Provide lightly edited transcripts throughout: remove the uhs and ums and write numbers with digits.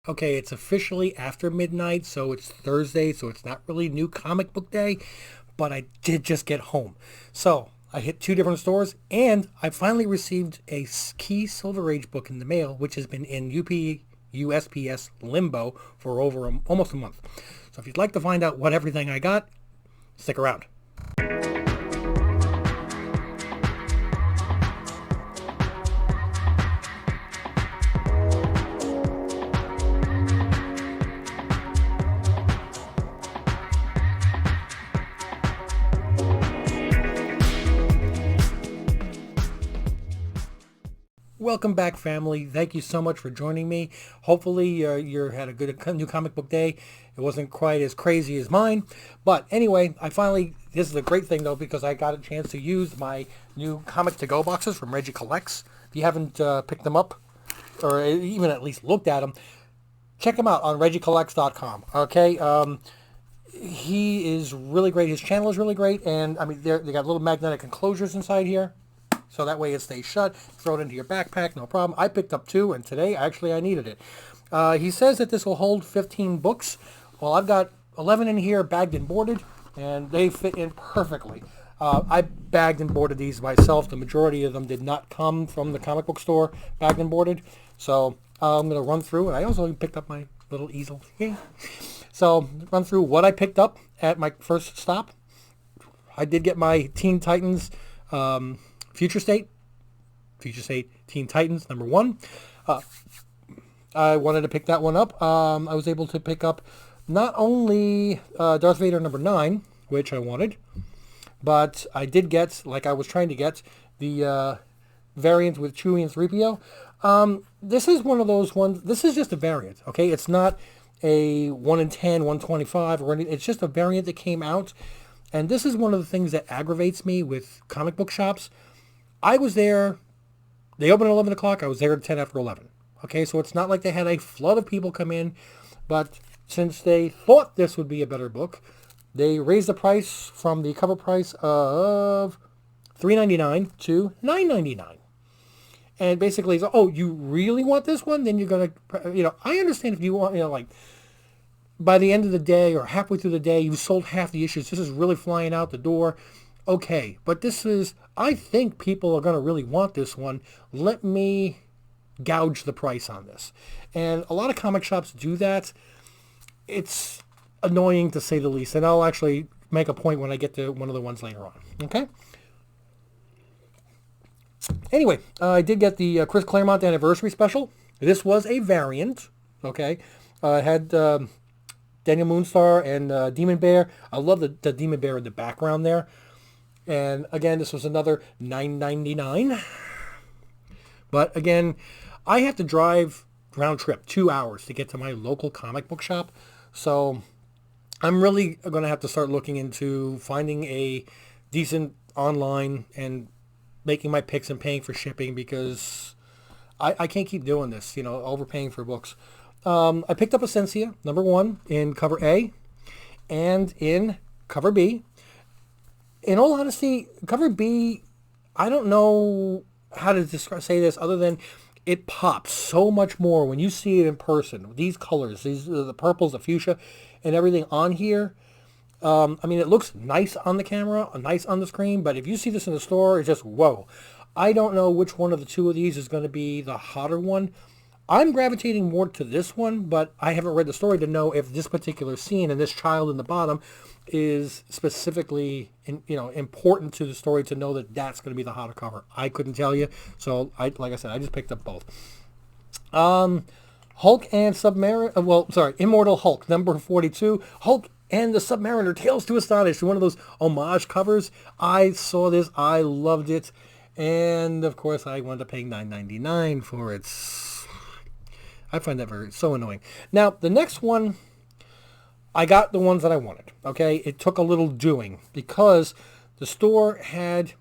Okay, it's officially after midnight, so it's Thursday, so it's not really new comic book day, but I did just get home. So I hit two different stores, and I finally received a key Silver Age book in the mail, which has been in USPS limbo for over almost a month. So if you'd like to find out what everything I got, stick around. Welcome back, family. Thank you so much for joining me. Hopefully, you had a good new comic book day. It wasn't quite as crazy as mine. But anyway, this is a great thing, though, because I got a chance to use my new comic to-go boxes from Reggie Collects. If you haven't picked them up, or even at least looked at them, check him out on reggiecollects.com. Okay? He is really great. His channel is really great. And, I mean, they got little magnetic enclosures inside here. So that way it stays shut. Throw it into your backpack, no problem. I picked up two, and today, actually, I needed it. He says that this will hold 15 books. Well, I've got 11 in here, bagged and boarded, and they fit in perfectly. I bagged and boarded these myself. The majority of them did not come from the comic book store, bagged and boarded. So I'm going to run through, and I also picked up my little easel. So run through what I picked up at my first stop. I did get my Teen Titans Future State Teen Titans #1. I wanted to pick that one up. I was able to pick up not only Darth Vader #9, which I wanted, but I did get, like I was trying to get, the variant with Chewie and 3PO. This is one of those ones. This is just a variant, okay? It's not a 1 in 10, 125, or anything. It's just a variant that came out. And this is one of the things that aggravates me with comic book shops. I was there, they opened at 11 o'clock, I was there at 10 after 11. Okay, so it's not like they had a flood of people come in, but since they thought this would be a better book, they raised the price from the cover price of $3.99 to $9.99. And basically, it's, oh, you really want this one? Then you're going to, I understand if you want, like, by the end of the day or halfway through the day, you sold half the issues. This is really flying out the door. Okay, but this is, I think people are going to really want this one. Let me gouge the price on this. And a lot of comic shops do that. It's annoying to say the least. And I'll actually make a point when I get to one of the ones later on. Okay? Anyway, I did get the Chris Claremont Anniversary Special. This was a variant. Okay? It had Daniel Moonstar and Demon Bear. I love the Demon Bear in the background there. And again, this was another $9.99. But again, I have to drive round trip 2 hours to get to my local comic book shop. So I'm really going to have to start looking into finding a decent online and making my picks and paying for shipping, because I can't keep doing this, overpaying for books. I picked up Essentia #1 in cover A and in cover B. In all honesty, cover B, I don't know how to say this other than it pops so much more when you see it in person. These colors, the purples, the fuchsia, and everything on here. I mean, it looks nice on the camera, nice on the screen, but if you see this in the store, it's just, whoa. I don't know which one of the two of these is going to be the hotter one. I'm gravitating more to this one, but I haven't read the story to know if this particular scene and this child in the bottom is specifically important to the story to know that that's going to be the hotter cover. I couldn't tell you. So, like I said, I just picked up both. Hulk and Submariner, Immortal Hulk, #42. Hulk and the Submariner, Tales to Astonish, one of those homage covers. I saw this. I loved it. And, of course, I wound up paying $9.99 for it. I find that so annoying. Now, the next one, I got the ones that I wanted, okay? It took a little doing because the store had,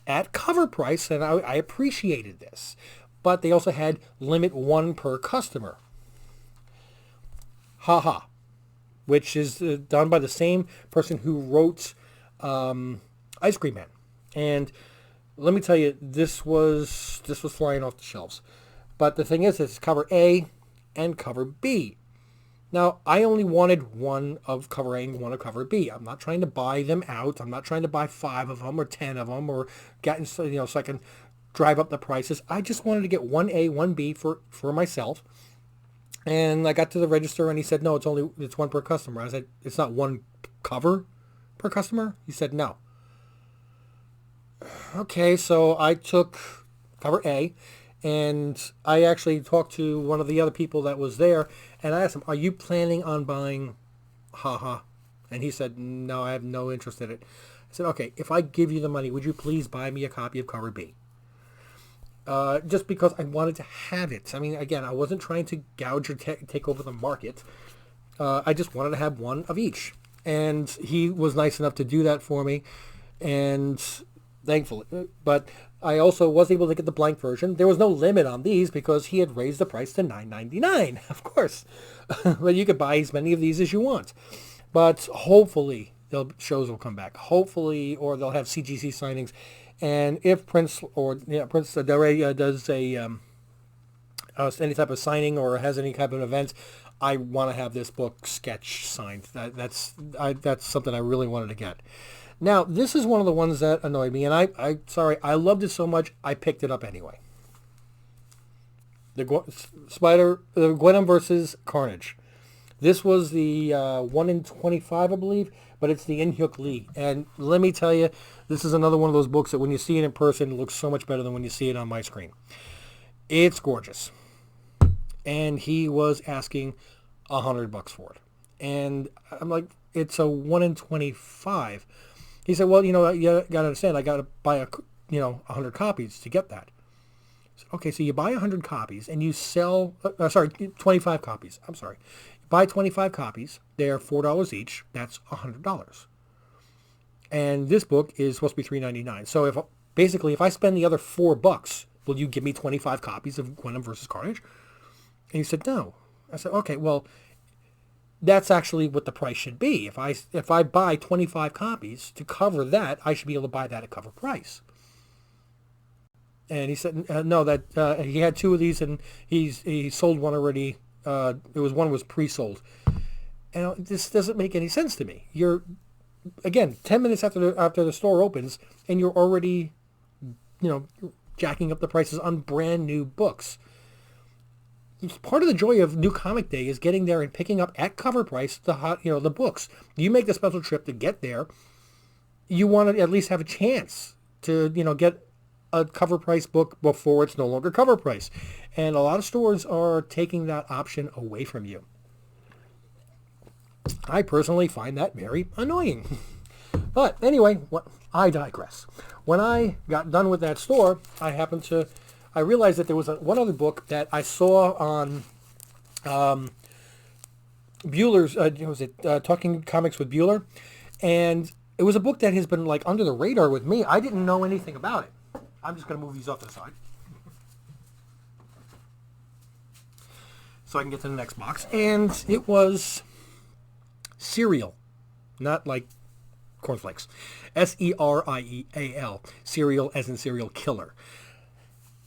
at cover price, and I appreciated this, but they also had limit 1 per customer. Which is done by the same person who wrote Ice Cream Man. And let me tell you, this was flying off the shelves. But the thing is, it's cover A, and cover B. Now, I only wanted one of cover A and one of cover B. I'm not trying to buy them out. I'm not trying to buy 5 of them or 10 of them or get, so I can drive up the prices. I just wanted to get 1A, 1B for myself. And I got to the register and he said, no, it's one per customer. I said, it's not one cover per customer? He said, no. Okay, so I took cover A, and I actually talked to one of the other people that was there, and I asked him, are you planning on buying Haha? And he said, no, I have no interest in it. I said, okay, if I give you the money, would you please buy me a copy of cover B? Just because I wanted to have it. I mean, again, I wasn't trying to gouge or take over the market. I just wanted to have one of each. And he was nice enough to do that for me, and thankfully. But I also was able to get the blank version. There was no limit on these because he had raised the price to $9.99, of course. But you could buy as many of these as you want. But hopefully, shows will come back. Hopefully, or they'll have CGC signings. And if Prince Del Rey does any type of signing or has any type of event, I want to have this book sketch signed. That's something I really wanted to get. Now, this is one of the ones that annoyed me, and I loved it so much, I picked it up anyway. The Gwenom versus Carnage. This was the 1 in 25, I believe, but it's the In-Hyuk Lee. And let me tell you, this is another one of those books that when you see it in person, it looks so much better than when you see it on my screen. It's gorgeous. And he was asking $100 for it. And I'm like, it's a 1 in 25. He said, well, you got to understand, I got to buy 100 copies to get that. I said, okay, so you buy 100 copies and you sell, 25 copies. I'm sorry. Buy 25 copies. They're $4 each. That's $100. And this book is supposed to be $3.99. So if I spend the other $4, will you give me 25 copies of Gwenom versus Carnage? And he said, no. I said, okay, well, that's actually what the price should be. If I buy 25 copies to cover that, I should be able to buy that at cover price. And he said, no, that he had 2 of these and he sold one already. One was pre-sold. And this doesn't make any sense to me. You're, again, 10 minutes after the store opens, and you're already, jacking up the prices on brand new books. Part of the joy of New Comic Day is getting there and picking up at cover price the books. You make the special trip to get there. You want to at least have a chance to get a cover price book before it's no longer cover price. And a lot of stores are taking that option away from you. I personally find that very annoying. But anyway, I digress. When I got done with that store, I realized that there was one other book that I saw on Bueller's, Talking Comics with Bueller. And it was a book that has been under the radar with me. I didn't know anything about it. I'm just going to move these off to the side so I can get to the next box. And it was Serial, not like cornflakes. Serial. Serial as in serial killer.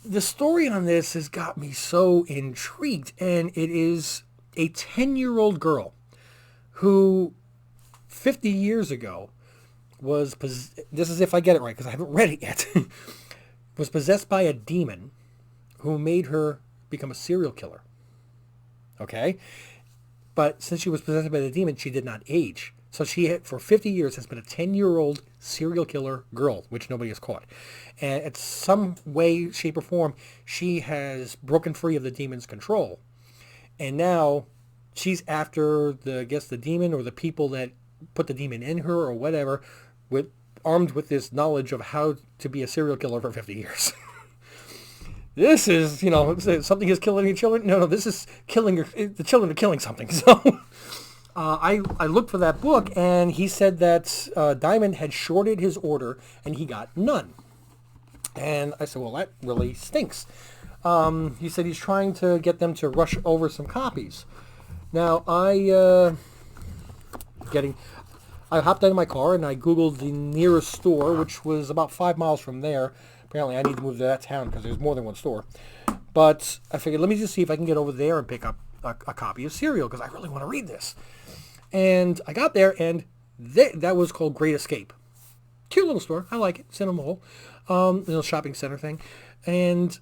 The story on this has got me so intrigued, and it is a 10-year-old girl who 50 years ago was, this is if I get it right because I haven't read it yet, was possessed by a demon who made her become a serial killer. Okay? But since she was possessed by the demon, she did not age. So for 50 years, has been a 10-year-old serial killer girl, which nobody has caught. And in some way, shape, or form, she has broken free of the demon's control. And now she's after the demon or the people that put the demon in her or whatever, armed with this knowledge of how to be a serial killer for 50 years. This is, something is killing your children. No, this is the children are killing something. So I looked for that book, and he said that Diamond had shorted his order, and he got none. And I said, well, that really stinks. He said he's trying to get them to rush over some copies. Now, I hopped out of my car, and I Googled the nearest store, which was about 5 miles from there. Apparently, I need to move to that town because there's more than one store. But I figured, let me just see if I can get over there and pick up a copy of Serial because I really want to read this. And I got there, and that was called Great Escape. Cute little store. I like it. Cinema Mall. Little shopping center thing. And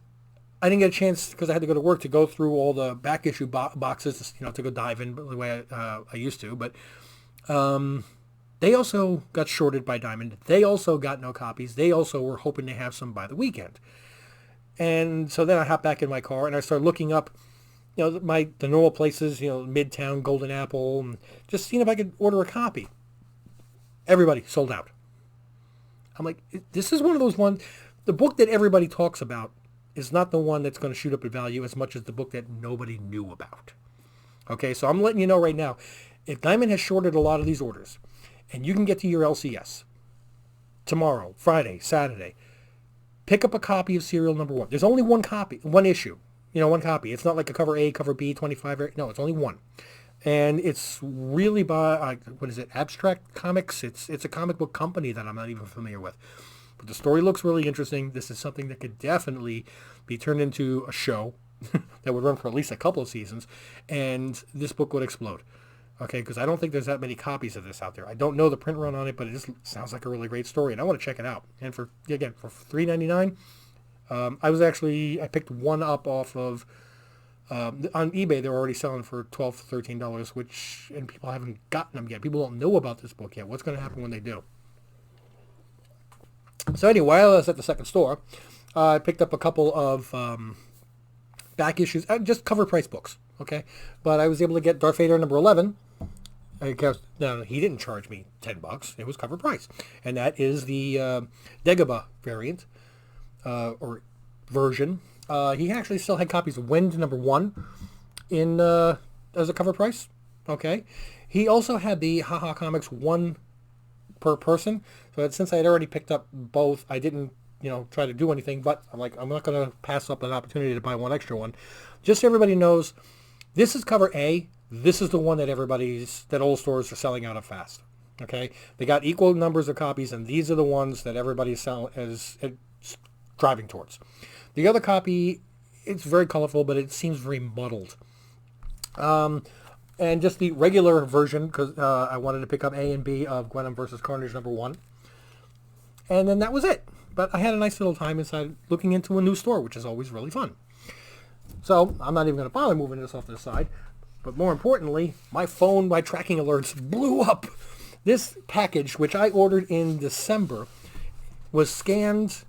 I didn't get a chance because I had to go to work to go through all the back issue boxes, to go dive in the way I used to. But they also got shorted by Diamond. They also got no copies. They also were hoping to have some by the weekend. And so then I hopped back in my car and I started looking up, the normal places, Midtown, Golden Apple, and just seeing if I could order a copy. Everybody sold out. I'm like, this is one of those ones. The book that everybody talks about is not the one that's going to shoot up in value as much as the book that nobody knew about. Okay, so I'm letting you know right now, if Diamond has shorted a lot of these orders, and you can get to your LCS tomorrow, Friday, Saturday, pick up a copy of Serial number 1. There's only one copy, one issue, one copy. It's not like a cover A, cover B, 25. No, it's only one. And it's really by, Abstract Comics? It's a comic book company that I'm not even familiar with. But the story looks really interesting. This is something that could definitely be turned into a show that would run for at least a couple of seasons. And this book would explode. Okay, because I don't think there's that many copies of this out there. I don't know the print run on it, but it just sounds like a really great story, and I want to check it out. And for $3.99, I picked one up off of, on eBay, they're already selling for $12 to $13, and people haven't gotten them yet. People don't know about this book yet. What's going to happen when they do? So anyway, while I was at the second store, I picked up a couple of back issues, just cover price books, okay? But I was able to get Darth Vader number 11. I guess, no, he didn't charge me $10. It was cover price. And that is the Dagobah variant, or version. He actually still had copies of Wind number 1 in as a cover price, okay? He also had the Haha Comics 1 per person. So since I had already picked up both, I didn't, try to do anything, but I'm not going to pass up an opportunity to buy one extra one. Just so everybody knows, this is cover A. This is the one that old stores are selling out of fast. Okay? They got equal numbers of copies, and these are the ones that everybody's driving towards. The other copy, it's very colorful, but it seems very muddled. And just the regular version, because I wanted to pick up A and B of Gwenom vs. Carnage number 1. And then that was it. But I had a nice little time inside looking into a new store, which is always really fun. So I'm not even going to bother moving this off to the side. But more importantly, my tracking alerts blew up. This package, which I ordered in December, was scanned,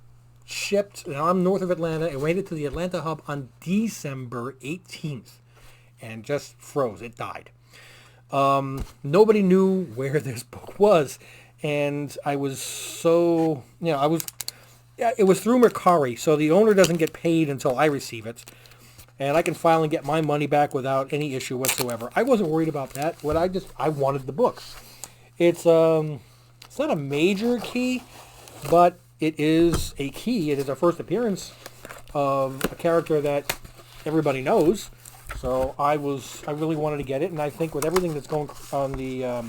shipped. Now I'm north of Atlanta. It waited to the Atlanta hub on December 18th. And just froze. It died. Nobody knew where this book was. And I was so, it was through Mercari, so the owner doesn't get paid until I receive it. And I can file and get my money back without any issue whatsoever. I wasn't worried about that. I wanted the books. It's not a major key, but it is a key. It is a first appearance of a character that everybody knows. So I really wanted to get it, and I think with everything that's going on the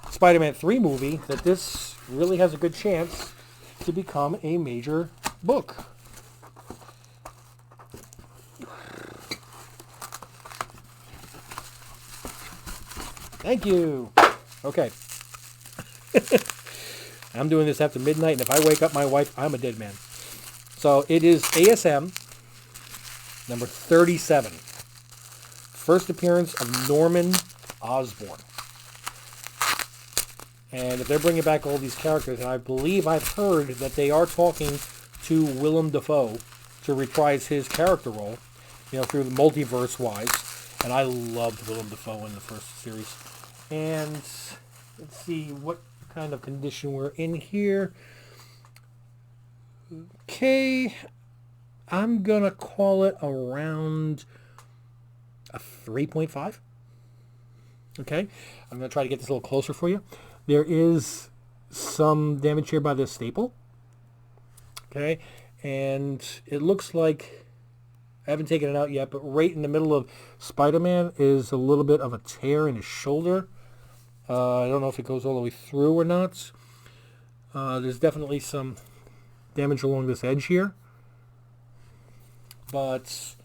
Spider-Man 3 movie, that this really has a good chance to become a major book. Thank you. Okay. I'm doing this after midnight, and if I wake up my wife, I'm a dead man. So it is ASM number 37. First appearance of Norman Osborn. And if they're bringing back all these characters, and I believe I've heard that they are talking to Willem Dafoe to reprise his character role, through the multiverse-wise. And I loved Willem Dafoe in the first series. And let's see what kind of condition we're in here. Okay. I'm going to call it around a 3.5. Okay. I'm going to try to get this a little closer for you. There is some damage here by this staple. Okay. And it looks like, I haven't taken it out yet, but right in the middle of Spider-Man is a little bit of a tear in his shoulder. I don't know if it goes all the way through or not. There's definitely some damage along this edge here. But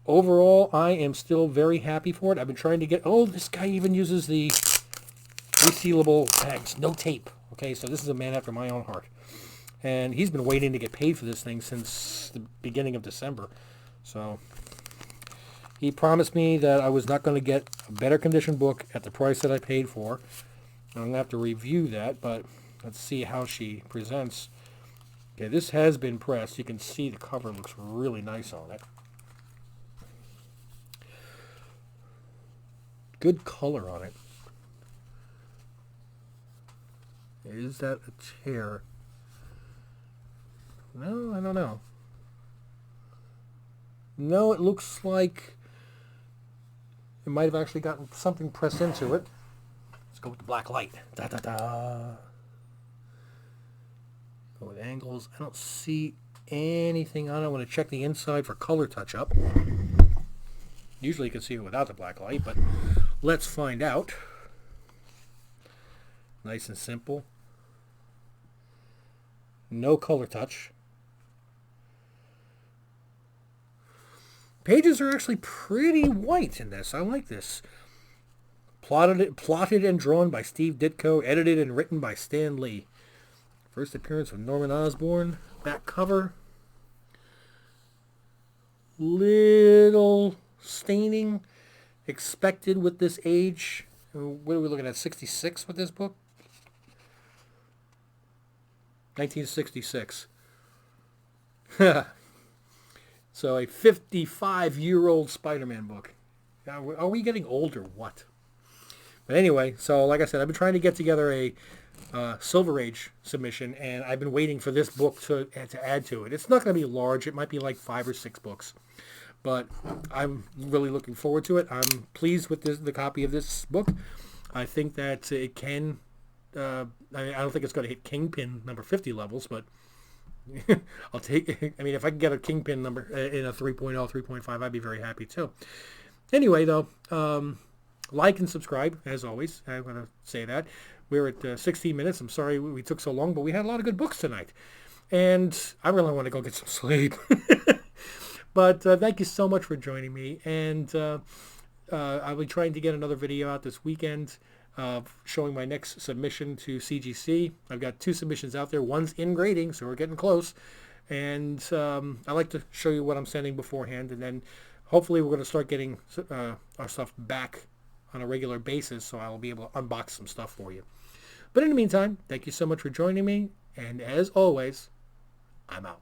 overall, I am still very happy for it. I've been trying to get... Oh, this guy even uses the resealable tags. No tape. Okay, so this is a man after my own heart. And he's been waiting to get paid for this thing since the beginning of December. So he promised me that I was not going to get a better condition book at the price that I paid for. I'm going to have to review that, but let's see how she presents. Okay, this has been pressed. You can see the cover looks really nice on it. Good color on it. Is that a chair? No, I don't know. No, it looks like it might have actually gotten something pressed into it. Let's go with the black light. Da da da. Go with angles. I don't see anything on it. I want to check the inside for color touch-up. Usually you can see it without the black light, but let's find out. Nice and simple. No color touch. Pages are actually pretty white in this. I like this. Plotted and drawn by Steve Ditko, edited and written by Stan Lee. First appearance of Norman Osborn. Back cover. Little staining expected with this age. What are we looking at? 66 with this book? 1966. So a 55-year-old Spider-Man book. Are we getting old or what? But anyway, so like I said, I've been trying to get together a Silver Age submission, and I've been waiting for this book to add to it. It's not going to be large. It might be like 5 or 6 books. But I'm really looking forward to it. I'm pleased with the copy of this book. I think that it can... I don't think it's going to hit Kingpin number 50 levels, but I'll take it. I mean, if I can get a Kingpin number in a 3.0, 3.5, I'd be very happy too. Anyway, though, like and subscribe, as always. I'm going to say that. We're at 16 minutes. I'm sorry we took so long, but we had a lot of good books tonight. And I really want to go get some sleep. But thank you so much for joining me. And I'll be trying to get another video out this weekend showing my next submission to CGC. I've got 2 submissions out there. One's in grading, so we're getting close. And I like to show you what I'm sending beforehand. And then hopefully we're going to start getting our stuff back on a regular basis, so I'll be able to unbox some stuff for you. But in the meantime, thank you so much for joining me. And as always, I'm out.